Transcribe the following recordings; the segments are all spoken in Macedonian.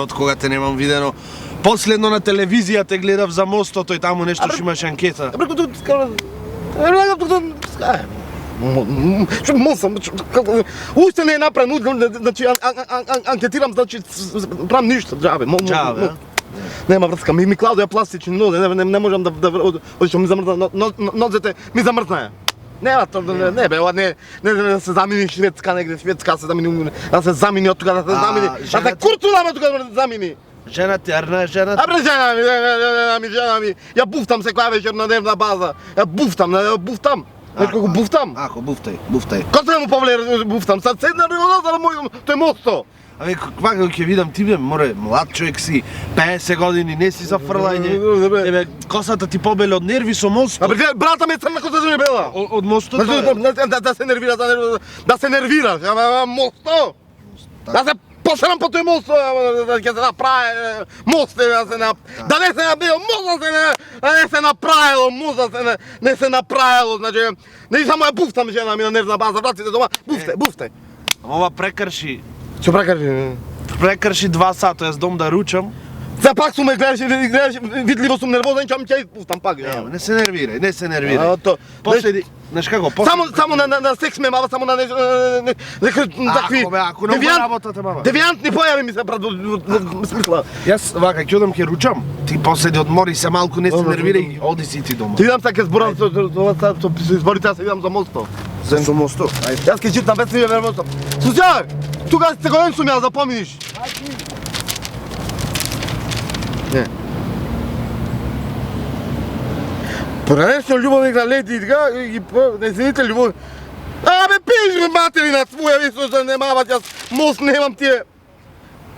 од кога те немам видено. Последно на телевизија те гледав за мостото и таму нешто што имаш анкета. Што мостам, уште не е направен, значи анкетирам, значи правам ништо, џабе. Џабе, Нема врска, ми кладува пластични нозе, не можам да одишам ми замрзна нозете, ми замрзнаја. Нема то, не бе, ова не да се замени Шведска негде, Шведска се замени, да се замени од тука, да се замени, да се куртулама тука да се замени. Жена ти, арна жена ти. Абре жена ми, ја буфтам секоја вечер на дневна база, ја буфтам. Знаеш колку буфтам? Ако, буфтај. Кој се му повле буфтам? Сад седна на мој, тој мосто. Абе, каква ќе видам ти бе, море, млад човек си, 50 години, не си за фрлање. Еве, косата ти побеле од нерви со мостот. Абе, брата ме црна косата ми бела. Од мостот? Да се нервира, да се нервира, мосто. Да се посерам по тој мост, да ќе се направи мост, да не се набио мост, да не се направило мост, не се направило, значи, не само ја буфтам жена ми на нервна база, вратите дома, буфте. Ова прекрши. Што прекрши? Прекрши 2 сата, јас дом да ручам. За пак сум ме гледаш, видливо сум нервозен, ќе ќе буфтам пак. Не се нервирај, После, знаеш како, Само на секс ме мава, само на такви ако не работате мава. Девијантни појави ми се брат смисла. Јас вака ќе одам ќе ручам. Ти последи одмори се малку, не се нервирај, оди си ти дома. Ти видам сега зборам со изборите, јас видам за мосто. За мосто. Јас ќе читам без себе мосто. Слушај, тука се годен сум ја запомниш. Не. Поранешно љубовник на Леди Идга и незините љубовни. Абе, пиш ме материна своја, ви се занимават, јас мост немам тие.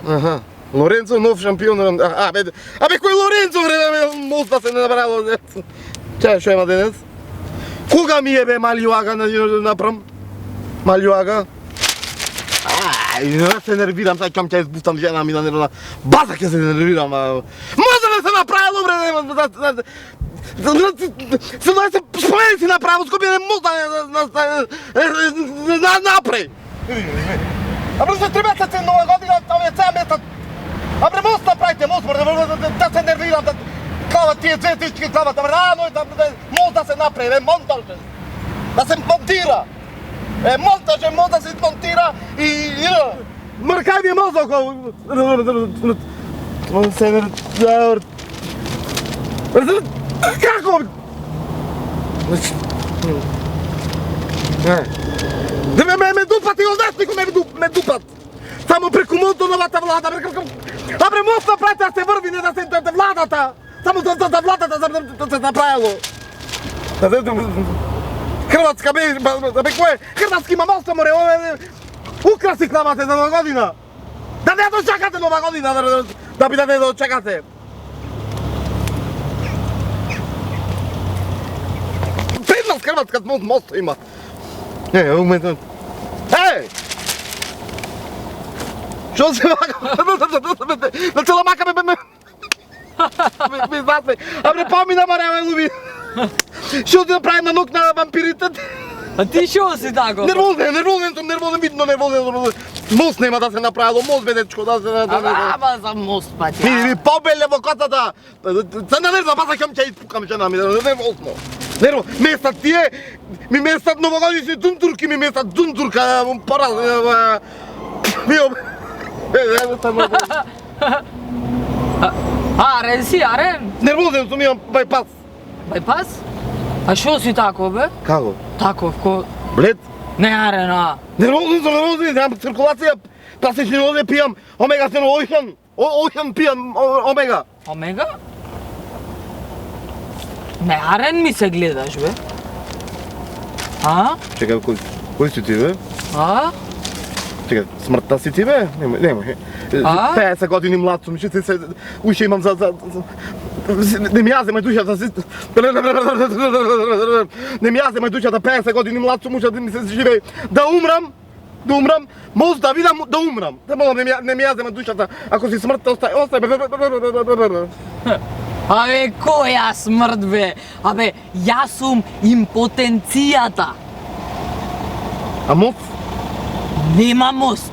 Аха, Лоренцо нов шампион. Абе, кој Лоренцо време мост да се не направило? Чај, што има денес? Кога ми е бе Малиуага напрам? Малиуага? Ај, се нервирам, сега ќе избуфтам жена ми на нервна база, ќе се нервирам. Може да се направило, бре, се спомени си направо, скопи не може да направи. Абре, се 3 месеци нова година, тоа е цела месец. Абре, мост направите, мост, да се нервирам, да клават тие звездички, клават, абре, рано мост да се направи, монтаж, да се монтира. Монтаж да се монтира и... Мркај ми мозок! Како? Ме дупат и одеснико ме дупат! Само преку новата влада, абре мост направите да се врви, не да се владата! Само да владата да се направило! Хрватска бе, кој е? Хрватски има моста, море, украси клавате за нова година! Да не дочекате нова година, да би да не дочекате! 15 хрватска мост има! Не, моментно... Еј! Што се мака? На цела мака ме знате! Абре, помина маре, луби! Што ти направи на ног на вампирите? А ти шо си тако? Нервозен, видно нервозен. Мост нема да се направило, мост бе дечко, да се... Ама за мост па ти. Ми побеле во котата. Се на нервна база ќе испукам жена ми, нервозно. Местат тие, ми местат новогодишни дундурки, ми местат дундурка, пораз... Арен си, арен? Нервозен сум, имам бајпас. Бајпас? А шо си тако бе? Како? Таков, ко... Блед? Не арен, а? Нервозен, немам циркулација, пластични нозе пијам, омега се ојхан пијам, омега. Омега? Не арен ми се гледаш бе? А? Чекај, кој си ти бе? А? Чекај, смртта си ти бе? Немој. 50 години млад сум, уште имам за... Не ми ја земај душата, не ми ја земај душата, 50 години млад сум, уште да ми се живеј. Да умрам, може да видам да умрам. Не ми ја земај душата, ако си смртта остај. Абе, која смрт бе? Абе, јас сум импотенцијата. А мост? Нема мост.